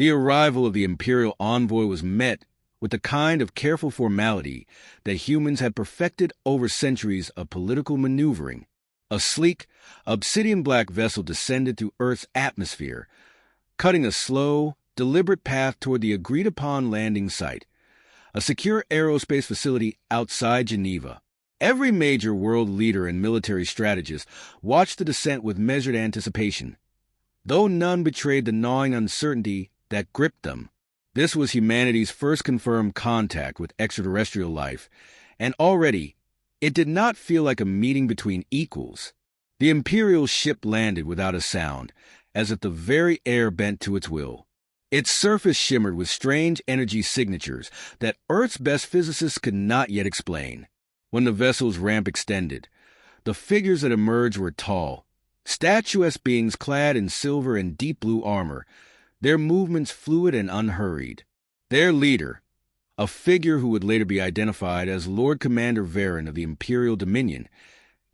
The arrival of the Imperial envoy was met with the kind of careful formality that humans had perfected over centuries of political maneuvering. A sleek, obsidian-black vessel descended through Earth's atmosphere, cutting a slow, deliberate path toward the agreed-upon landing site, a secure aerospace facility outside Geneva. Every major world leader and military strategist watched the descent with measured anticipation, though none betrayed the gnawing uncertainty that gripped them. This was humanity's first confirmed contact with extraterrestrial life, and already it did not feel like a meeting between equals. The Imperial ship landed without a sound, as if the very air bent to its will. Its surface shimmered with strange energy signatures that Earth's best physicists could not yet explain. When the vessel's ramp extended, the figures that emerged were tall, statuesque beings clad in silver and deep blue armor, their movements fluid and unhurried. Their leader, a figure who would later be identified as Lord Commander Varen of the Imperial Dominion,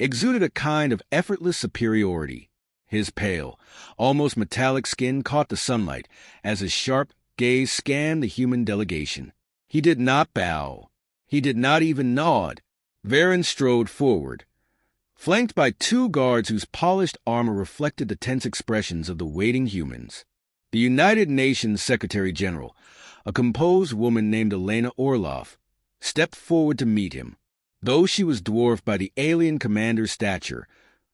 exuded a kind of effortless superiority. His pale, almost metallic skin caught the sunlight as his sharp gaze scanned the human delegation. He did not bow. He did not even nod. Varen strode forward, flanked by two guards whose polished armor reflected the tense expressions of the waiting humans. The United Nations Secretary-General, a composed woman named Elena Orloff, stepped forward to meet him. Though she was dwarfed by the alien commander's stature,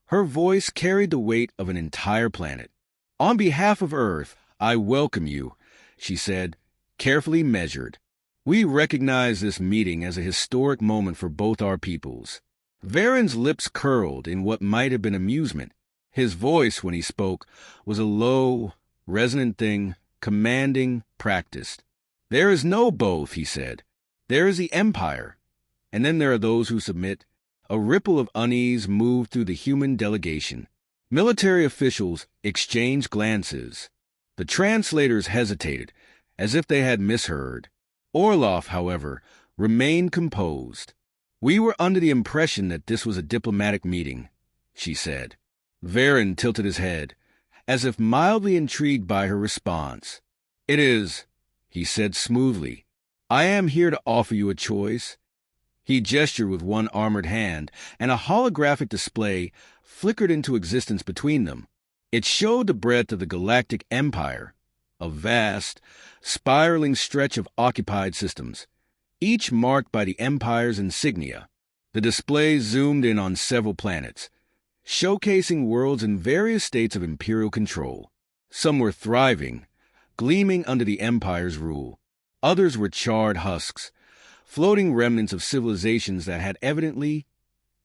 her voice carried the weight of an entire planet. "On behalf of Earth, I welcome you," she said, carefully measured. "We recognize this meeting as a historic moment for both our peoples." Varen's lips curled in what might have been amusement. His voice, when he spoke, was a low, resonant thing, commanding, practiced. "There is no both," he said. "There is the Empire, and then there are those who submit." A ripple of unease moved through the human delegation. Military officials exchanged glances. The translators hesitated, as if they had misheard. Orloff, however, remained composed. "We were under the impression that this was a diplomatic meeting," she said. Varen tilted his head, as if mildly intrigued by her response. "It is," he said smoothly. "I am here to offer you a choice." He gestured with one armored hand, and a holographic display flickered into existence between them. It showed the breadth of the Galactic Empire, a vast, spiraling stretch of occupied systems, each marked by the Empire's insignia. The display zoomed in on several planets, showcasing worlds in various states of Imperial control. Some were thriving, gleaming under the Empire's rule. Others were charred husks, floating remnants of civilizations that had evidently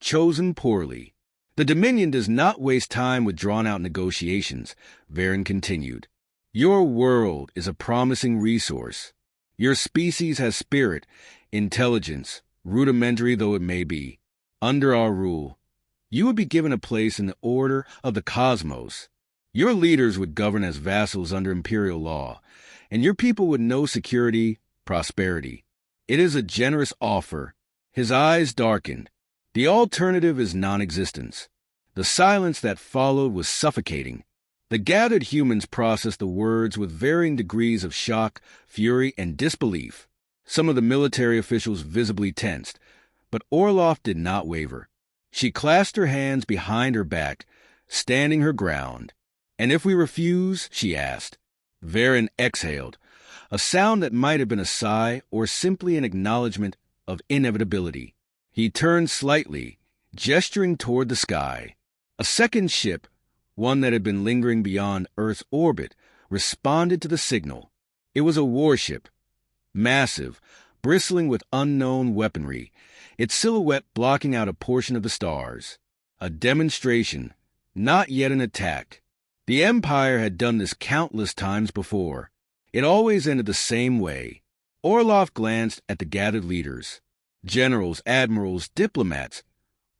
chosen poorly. "The Dominion does not waste time with drawn-out negotiations," Varen continued. "Your world is a promising resource. Your species has spirit, intelligence, rudimentary though it may be. Under our rule, you would be given a place in the order of the cosmos. Your leaders would govern as vassals under imperial law, and your people would know security, prosperity. It is a generous offer." His eyes darkened. "The alternative is non-existence." The silence that followed was suffocating. The gathered humans processed the words with varying degrees of shock, fury, and disbelief. Some of the military officials visibly tensed, but Orloff did not waver. She clasped her hands behind her back, standing her ground. "And if we refuse?" she asked. Varen exhaled, a sound that might have been a sigh or simply an acknowledgement of inevitability. He turned slightly, gesturing toward the sky. A second ship, one that had been lingering beyond Earth's orbit, responded to the signal. It was a warship, massive, bristling with unknown weaponry, its silhouette blocking out a portion of the stars. A demonstration, not yet an attack. The Empire had done this countless times before. It always ended the same way. Orloff glanced at the gathered leaders, generals, admirals, diplomats,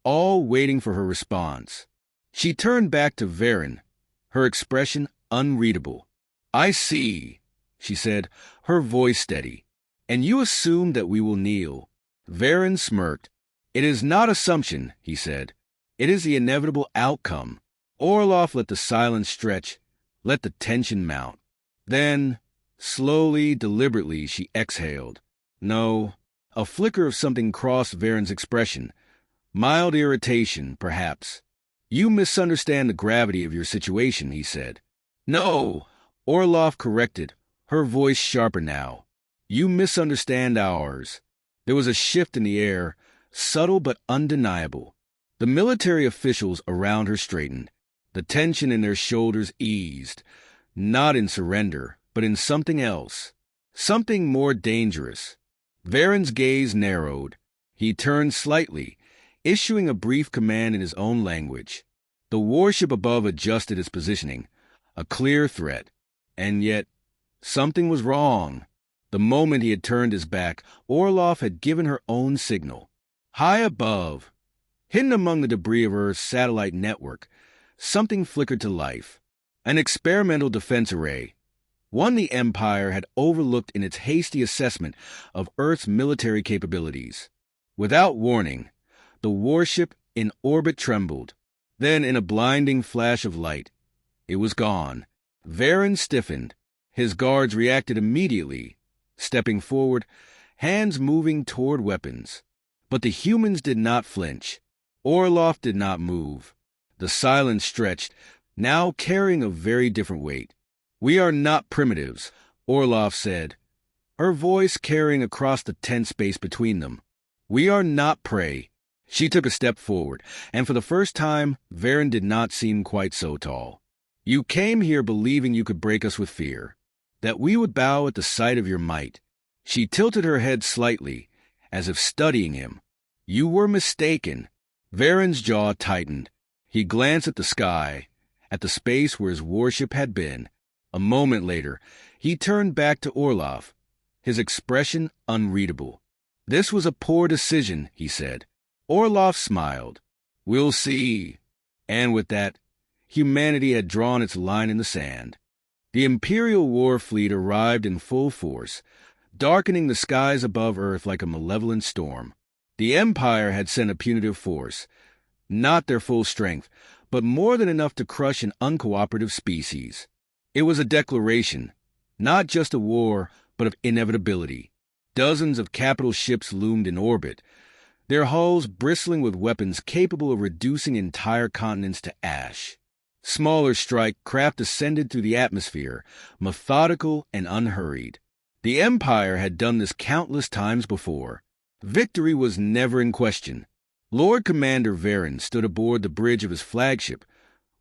all waiting for her response. She turned back to Varen, her expression unreadable. "I see," she said, her voice steady. "And you assume that we will kneel." Varen smirked. "It is not assumption," he said. "It is the inevitable outcome." Orloff let the silence stretch, let the tension mount. Then, Slowly, deliberately, she exhaled. No, a flicker of something crossed Varen's expression. Mild irritation, perhaps. You misunderstand the gravity of your situation, he said. No, Orloff corrected, her voice sharper now. You misunderstand ours. There was a shift in the air, subtle but undeniable. The military officials around her straightened. The tension in their shoulders eased, not in surrender, but in something else, something more dangerous. Varen's gaze narrowed. He turned slightly, issuing a brief command in his own language. The warship above adjusted its positioning, a clear threat. And yet, something was wrong. The moment he had turned his back, Orloff had given her own signal. High above, hidden among the debris of Earth's satellite network, something flickered to life. An experimental defense array, one the Empire had overlooked in its hasty assessment of Earth's military capabilities. Without warning, the warship in orbit trembled. Then, in a blinding flash of light, it was gone. Varen stiffened. His guards reacted immediately, stepping forward, hands moving toward weapons. But the humans did not flinch. Orloff did not move. The silence stretched, now carrying a very different weight. We are not primitives, Orloff said, her voice carrying across the tense space between them. We are not prey. She took a step forward, and for the first time, Varen did not seem quite so tall. You came here believing you could break us with fear, that we would bow at the sight of your might. She tilted her head slightly, as if studying him. You were mistaken. Varen's jaw tightened. He glanced at the sky, at the space where his warship had been. A moment later, he turned back to Orloff, his expression unreadable. This was a poor decision, he said. Orloff smiled. We'll see. And with that, humanity had drawn its line in the sand. The Imperial War Fleet arrived in full force, darkening the skies above Earth like a malevolent storm. The Empire had sent a punitive force, not their full strength, but more than enough to crush an uncooperative species. It was a declaration, not just a war, but of inevitability. Dozens of capital ships loomed in orbit, their hulls bristling with weapons capable of reducing entire continents to ash. Smaller strike craft ascended through the atmosphere, methodical and unhurried. The Empire had done this countless times before. Victory was never in question. Lord Commander Varen stood aboard the bridge of his flagship,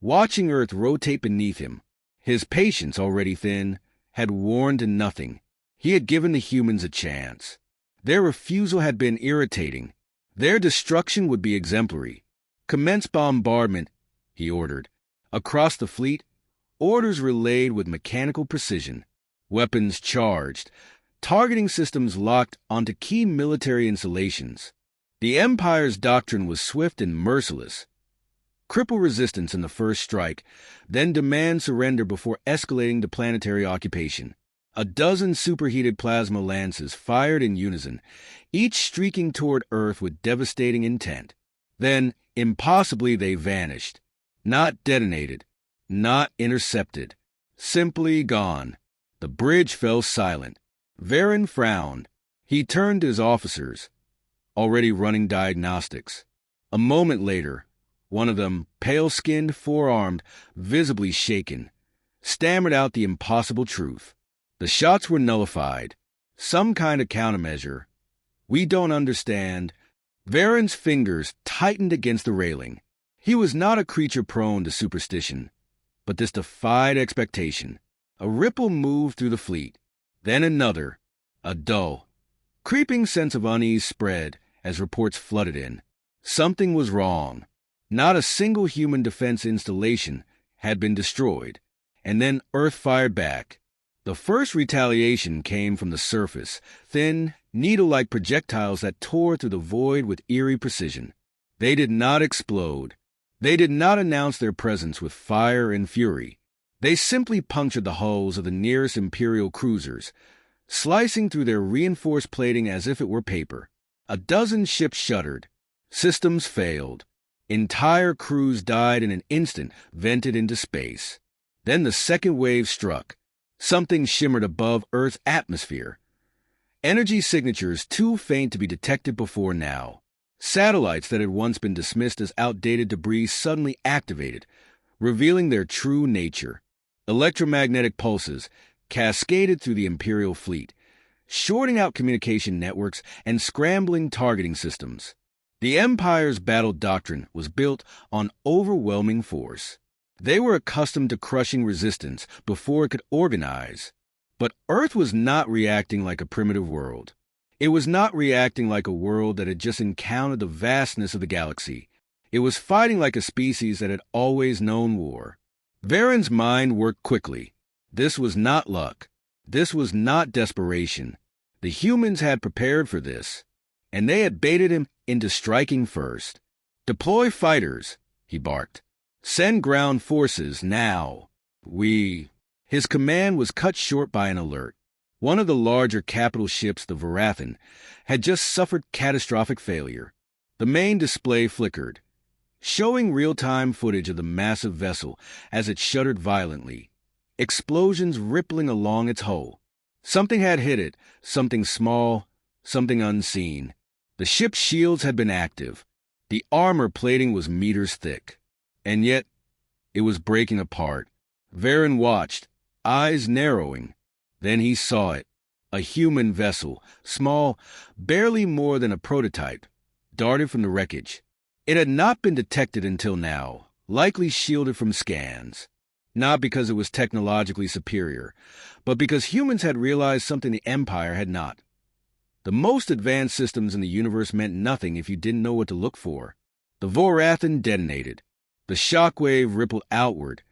watching Earth rotate beneath him. His patience, already thin, had worn to nothing. He had given the humans a chance. Their refusal had been irritating. Their destruction would be exemplary. Commence bombardment, he ordered. Across the fleet, orders relayed with mechanical precision. Weapons charged, targeting systems locked onto key military installations. The Empire's doctrine was swift and merciless. Cripple resistance in the first strike, then demand surrender before escalating to planetary occupation. A dozen superheated plasma lances fired in unison, each streaking toward Earth with devastating intent. Then, impossibly, they vanished. Not detonated, not intercepted. Simply gone. The bridge fell silent. Varen frowned. He turned to his officers, already running diagnostics. A moment later, one of them, pale-skinned, forearmed, visibly shaken, stammered out the impossible truth. The shots were nullified. Some kind of countermeasure. We don't understand. Varen's fingers tightened against the railing. He was not a creature prone to superstition, but this defied expectation. A ripple moved through the fleet. Then another. A dull, creeping sense of unease spread as reports flooded in. Something was wrong. Not a single human defense installation had been destroyed. And then Earth fired back. The first retaliation came from the surface, thin, needle-like projectiles that tore through the void with eerie precision. They did not explode. They did not announce their presence with fire and fury. They simply punctured the hulls of the nearest Imperial cruisers, slicing through their reinforced plating as if it were paper. A dozen ships shuddered. Systems failed. Entire crews died in an instant, vented into space. Then the second wave struck. Something shimmered above Earth's atmosphere. Energy signatures too faint to be detected before now. Satellites that had once been dismissed as outdated debris suddenly activated, revealing their true nature. Electromagnetic pulses cascaded through the Imperial fleet, shorting out communication networks and scrambling targeting systems. The Empire's battle doctrine was built on overwhelming force. They were accustomed to crushing resistance before it could organize. But Earth was not reacting like a primitive world. It was not reacting like a world that had just encountered the vastness of the galaxy. It was fighting like a species that had always known war. Varen's mind worked quickly. This was not luck. This was not desperation. The humans had prepared for this, and they had baited him into striking first. "Deploy fighters," he barked. "Send ground forces now. His command was cut short by an alert. One of the larger capital ships, the Varathan, had just suffered catastrophic failure. The main display flickered, showing real-time footage of the massive vessel as it shuddered violently, explosions rippling along its hull. Something had hit it, something small, something unseen. The ship's shields had been active. The armor plating was meters thick. And yet, it was breaking apart. Varen watched, eyes narrowing. Then he saw it. A human vessel, small, barely more than a prototype, darted from the wreckage. It had not been detected until now, likely shielded from scans. Not because it was technologically superior, but because humans had realized something the Empire had not. The most advanced systems in the universe meant nothing if you didn't know what to look for. The Varathan detonated. The shockwave rippled outward,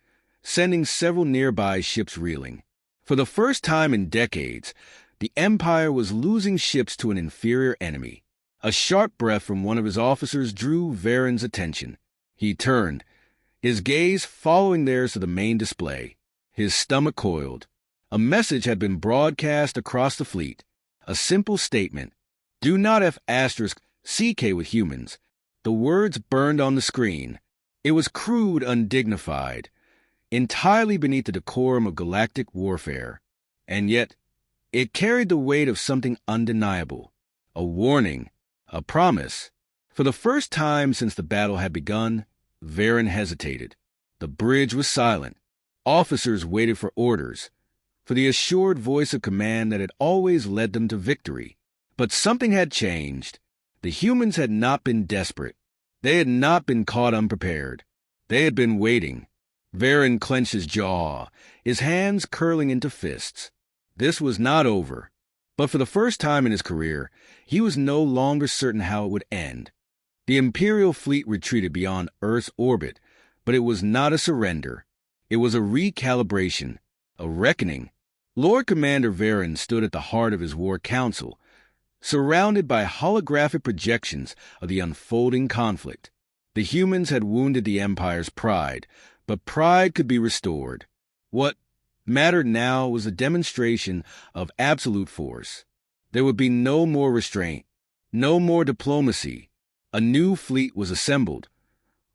sending several nearby ships reeling. For the first time in decades, the Empire was losing ships to an inferior enemy. A sharp breath from one of his officers drew Varen's attention. He turned, his gaze following theirs to the main display. His stomach coiled. A message had been broadcast across the fleet. A simple statement: "Do not *CK with humans." The words burned on the screen. It was crude, undignified, entirely beneath the decorum of galactic warfare. And yet, it carried the weight of something undeniable. A warning, a promise. For the first time since the battle had begun, Varen hesitated. The bridge was silent. Officers waited for orders, for the assured voice of command that had always led them to victory. But something had changed. The humans had not been desperate. They had not been caught unprepared. They had been waiting. Varen clenched his jaw, his hands curling into fists. This was not over. But for the first time in his career, he was no longer certain how it would end. The Imperial fleet retreated beyond Earth's orbit, but it was not a surrender. It was a recalibration, a reckoning. Lord Commander Varen stood at the heart of his war council, surrounded by holographic projections of the unfolding conflict. The humans had wounded the Empire's pride, but pride could be restored. What mattered now was a demonstration of absolute force. There would be no more restraint, no more diplomacy. A new fleet was assembled,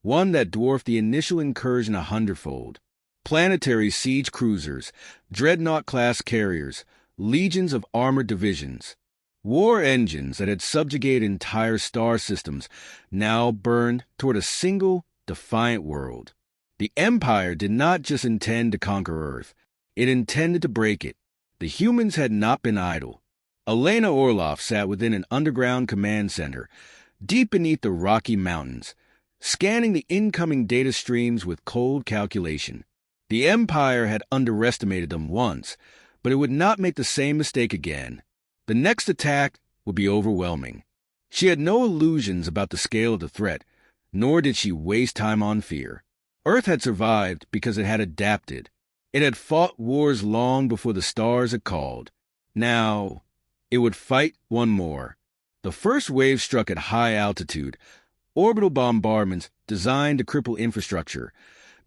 one that dwarfed the initial incursion 100-fold. Planetary siege cruisers, dreadnought-class carriers, legions of armored divisions. War engines that had subjugated entire star systems now burned toward a single, defiant world. The Empire did not just intend to conquer Earth. It intended to break it. The humans had not been idle. Elena Orloff sat within an underground command center, deep beneath the Rocky Mountains, scanning the incoming data streams with cold calculation. The Empire had underestimated them once, but it would not make the same mistake again. The next attack would be overwhelming. She had no illusions about the scale of the threat, nor did she waste time on fear. Earth had survived because it had adapted. It had fought wars long before the stars had called. Now, it would fight one more. The first wave struck at high altitude, orbital bombardments designed to cripple infrastructure,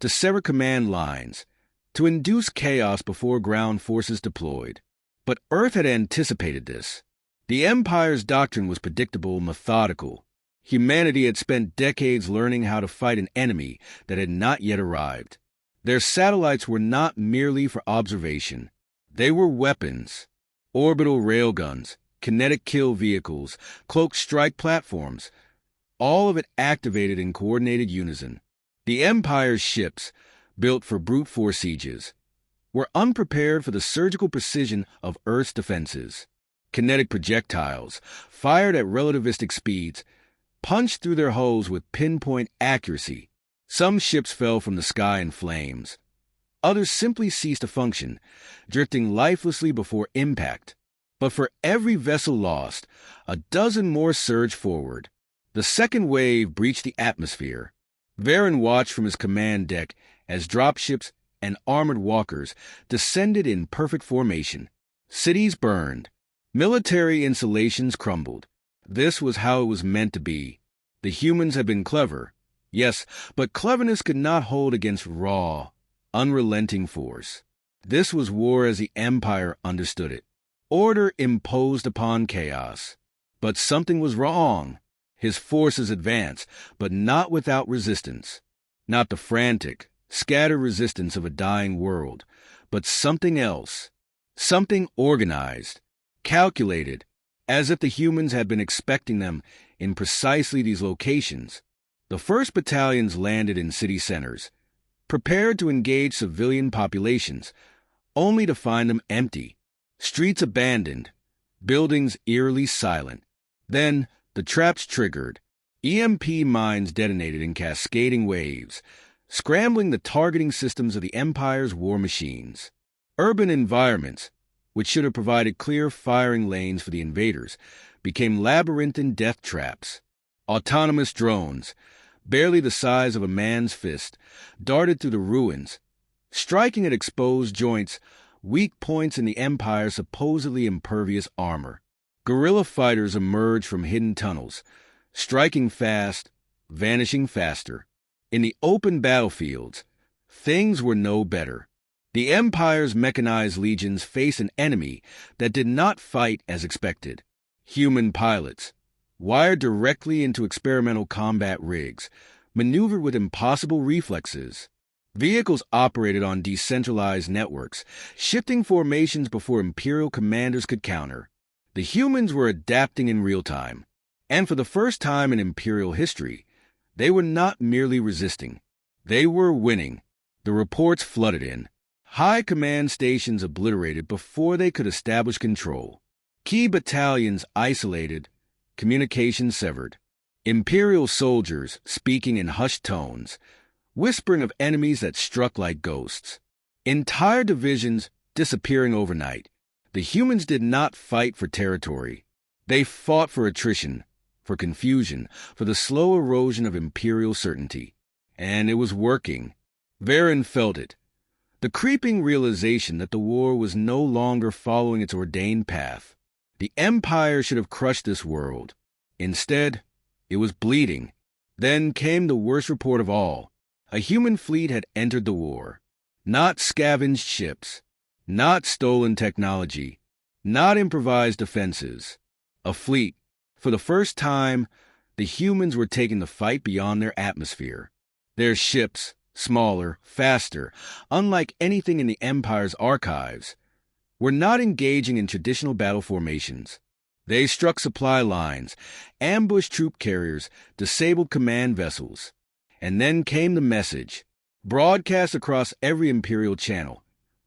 to sever command lines, to induce chaos before ground forces deployed. But Earth had anticipated this. The Empire's doctrine was predictable, methodical. Humanity had spent decades learning how to fight an enemy that had not yet arrived. Their satellites were not merely for observation. They were weapons, orbital railguns, kinetic kill vehicles, cloaked strike platforms, all of it activated in coordinated unison. The Empire's ships, built for brute force sieges, were unprepared for the surgical precision of Earth's defenses. Kinetic projectiles, fired at relativistic speeds, punched through their hulls with pinpoint accuracy. Some ships fell from the sky in flames. Others simply ceased to function, drifting lifelessly before impact. But for every vessel lost, a dozen more surged forward. The second wave breached the atmosphere. Varen watched from his command deck as dropships and armored walkers descended in perfect formation. Cities burned. Military installations crumbled. This was how it was meant to be. The humans had been clever, yes, but cleverness could not hold against raw, unrelenting force. This was war as the Empire understood it. Order imposed upon chaos. But something was wrong. His forces advanced, but not without resistance. Not the frantic, scattered resistance of a dying world, but something else. Something organized, calculated, as if the humans had been expecting them in precisely these locations. The first battalions landed in city centers, prepared to engage civilian populations, only to find them empty, streets abandoned, buildings eerily silent. Then the traps triggered. EMP mines detonated in cascading waves, scrambling the targeting systems of the Empire's war machines. Urban environments, which should have provided clear firing lanes for the invaders, became labyrinthine death traps. Autonomous drones, barely the size of a man's fist, darted through the ruins, striking at exposed joints, weak points in the Empire's supposedly impervious armor. Guerrilla fighters emerged from hidden tunnels, striking fast, vanishing faster. In the open battlefields, things were no better. The Empire's mechanized legions faced an enemy that did not fight as expected. Human pilots, wired directly into experimental combat rigs, maneuvered with impossible reflexes. Vehicles operated on decentralized networks, shifting formations before Imperial commanders could counter. The humans were adapting in real time, and for the first time in Imperial history, they were not merely resisting. They were winning. The reports flooded in. High command stations obliterated before they could establish control. Key battalions isolated, communications severed. Imperial soldiers speaking in hushed tones, whispering of enemies that struck like ghosts. Entire divisions disappearing overnight. The humans did not fight for territory. They fought for attrition, for confusion, for the slow erosion of Imperial certainty. And it was working. Varen felt it. The creeping realization that the war was no longer following its ordained path. The Empire should have crushed this world. Instead, it was bleeding. Then came the worst report of all. A human fleet had entered the war. Not scavenged ships. Not stolen technology. Not improvised defenses. A fleet. For the first time, the humans were taking the fight beyond their atmosphere. Their ships, smaller, faster, unlike anything in the Empire's archives, were not engaging in traditional battle formations. They struck supply lines, ambushed troop carriers, disabled command vessels. And then came the message, broadcast across every Imperial channel,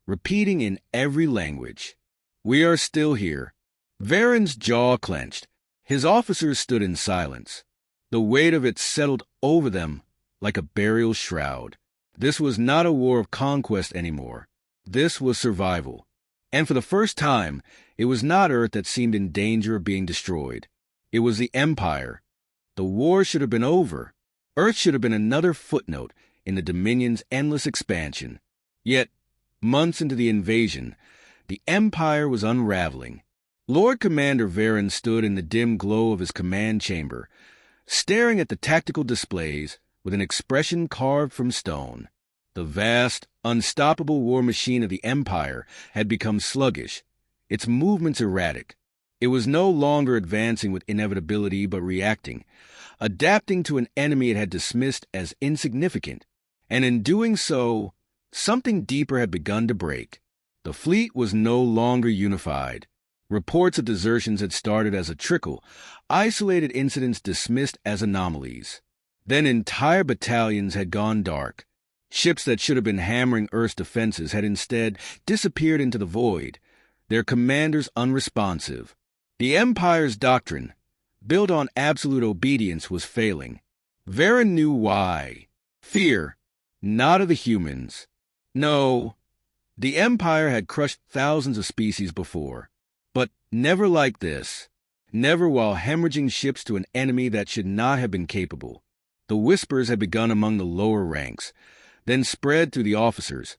repeating in every language. We are still here. Varen's jaw clenched. His officers stood in silence. The weight of it settled over them like a burial shroud. This was not a war of conquest anymore. This was survival. And for the first time, it was not Earth that seemed in danger of being destroyed. It was the Empire. The war should have been over. Earth should have been another footnote in the Dominion's endless expansion. Yet, months into the invasion, the Empire was unraveling. Lord Commander Varen stood in the dim glow of his command chamber, staring at the tactical displays with an expression carved from stone. The vast, unstoppable war machine of the Empire had become sluggish, its movements erratic. It was no longer advancing with inevitability but reacting, adapting to an enemy it had dismissed as insignificant. And in doing so, something deeper had begun to break. The fleet was no longer unified. Reports of desertions had started as a trickle, isolated incidents dismissed as anomalies. Then entire battalions had gone dark. Ships that should have been hammering Earth's defenses had instead disappeared into the void, their commanders unresponsive. The Empire's doctrine, built on absolute obedience, was failing. Varen knew why. Fear, not of the humans. No, the Empire had crushed thousands of species before, but never like this. Never while hemorrhaging ships to an enemy that should not have been capable. The whispers had begun among the lower ranks, then spread through the officers,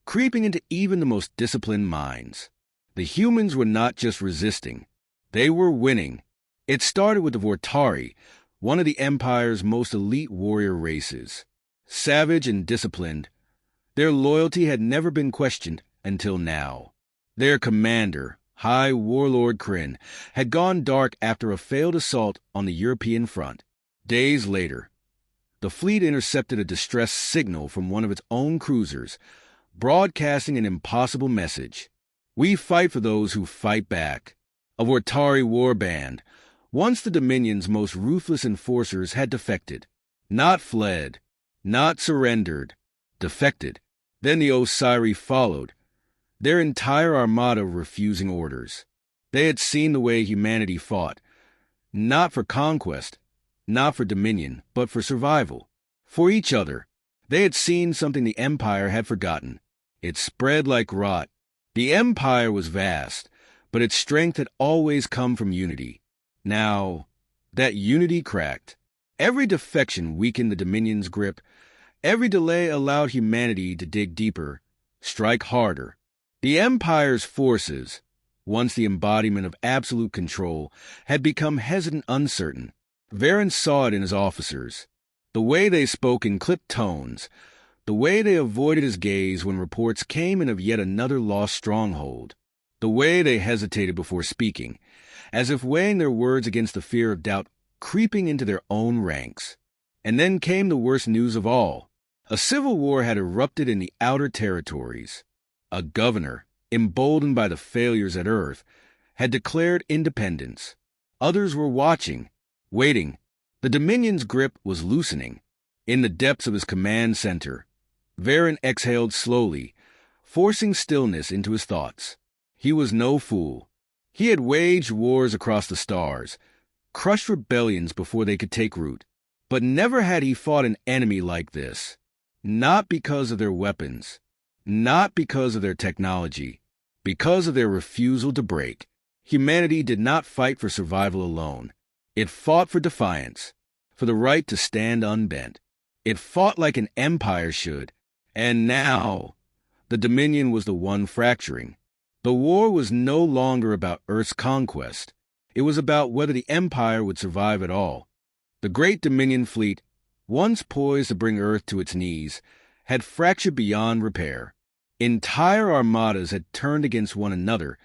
creeping into even the most disciplined minds. The humans were not just resisting, they were winning. It started with the Vortari, one of the Empire's most elite warrior races. Savage and disciplined, their loyalty had never been questioned until now. Their commander, High Warlord Kryn, had gone dark after a failed assault on the European front. Days later, the fleet intercepted a distress signal from one of its own cruisers, broadcasting an impossible message. We fight for those who fight back. A Vortari warband, once the Dominion's most ruthless enforcers, had defected. Not fled, not surrendered, defected. Then the Osiri followed, their entire armada refusing orders. They had seen the way humanity fought, not for conquest, not for dominion, but for survival. For each other. They had seen something the Empire had forgotten. It spread like rot. The Empire was vast, but its strength had always come from unity. Now, that unity cracked. Every defection weakened the Dominion's grip. Every delay allowed humanity to dig deeper, strike harder. The Empire's forces, once the embodiment of absolute control, had become hesitant, uncertain. Varen saw it in his officers. The way they spoke in clipped tones, the way they avoided his gaze when reports came in of yet another lost stronghold, the way they hesitated before speaking, as if weighing their words against the fear of doubt creeping into their own ranks. And then came the worst news of all. A civil war had erupted in the outer territories. A governor, emboldened by the failures at Earth, had declared independence. Others were watching, waiting. The Dominion's grip was loosening. In the depths of his command center, Varen exhaled slowly, forcing stillness into his thoughts. He was no fool. He had waged wars across the stars, crushed rebellions before they could take root. But never had he fought an enemy like this. Not because of their weapons, not because of their technology, because of their refusal to break. Humanity did not fight for survival alone. It fought for defiance, for the right to stand unbent. It fought like an empire should. And now, the Dominion was the one fracturing. The war was no longer about Earth's conquest. It was about whether the Empire would survive at all. The great Dominion fleet, once poised to bring Earth to its knees, had fractured beyond repair. Entire armadas had turned against one another,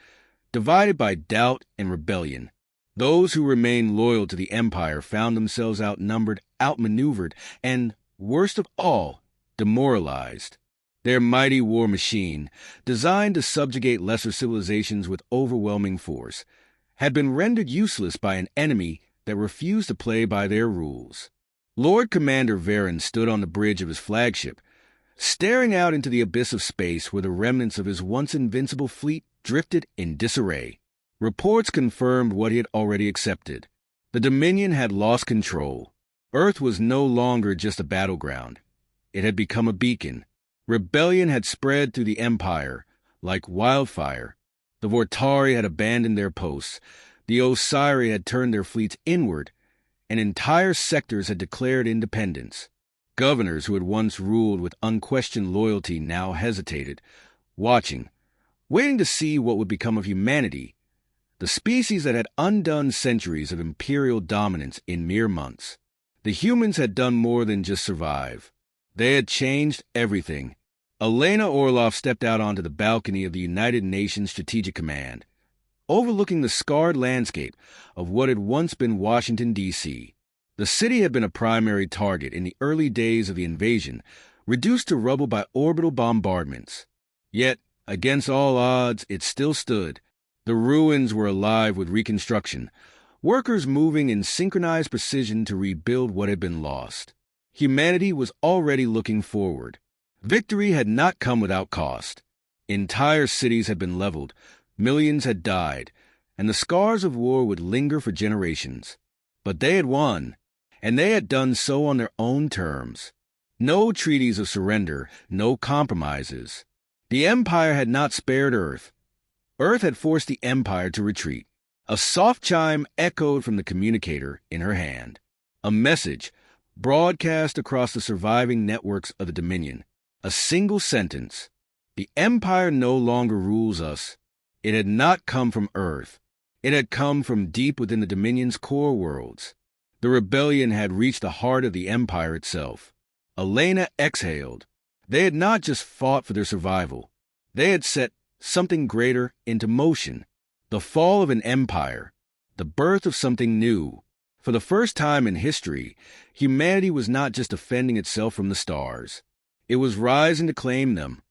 divided by doubt and rebellion. Those who remained loyal to the Empire found themselves outnumbered, outmaneuvered, and, worst of all, demoralized. Their mighty war machine, designed to subjugate lesser civilizations with overwhelming force, had been rendered useless by an enemy that refused to play by their rules. Lord Commander Varen stood on the bridge of his flagship, staring out into the abyss of space where the remnants of his once invincible fleet drifted in disarray. Reports confirmed what he had already accepted. The Dominion had lost control. Earth was no longer just a battleground. It had become a beacon. Rebellion had spread through the Empire like wildfire. The Vortari had abandoned their posts. The Osiri had turned their fleets inward, and entire sectors had declared independence. Governors who had once ruled with unquestioned loyalty now hesitated, watching, waiting to see what would become of humanity, the species that had undone centuries of imperial dominance in mere months. The humans had done more than just survive. They had changed everything. Elena Orlov stepped out onto the balcony of the United Nations Strategic Command, overlooking the scarred landscape of what had once been Washington, D.C. The city had been a primary target in the early days of the invasion, reduced to rubble by orbital bombardments. Yet, Against all odds, it still stood. The ruins were alive with reconstruction, workers moving in synchronized precision to rebuild what had been lost. Humanity was already looking forward. Victory had not come without cost. Entire cities had been leveled, millions had died, and the scars of war would linger for generations. But they had won, and they had done so on their own terms. No treaties of surrender, no compromises. The Empire had not spared Earth. Earth had forced the Empire to retreat. A soft chime echoed from the communicator in her hand. A message, broadcast across the surviving networks of the Dominion. A single sentence. The Empire no longer rules us. It had not come from Earth. It had come from deep within the Dominion's core worlds. The rebellion had reached the heart of the Empire itself. Elena exhaled. They had not just fought for their survival. They had set something greater into motion. The fall of an empire. The birth of something new. For the first time in history, humanity was not just defending itself from the stars. It was rising to claim them.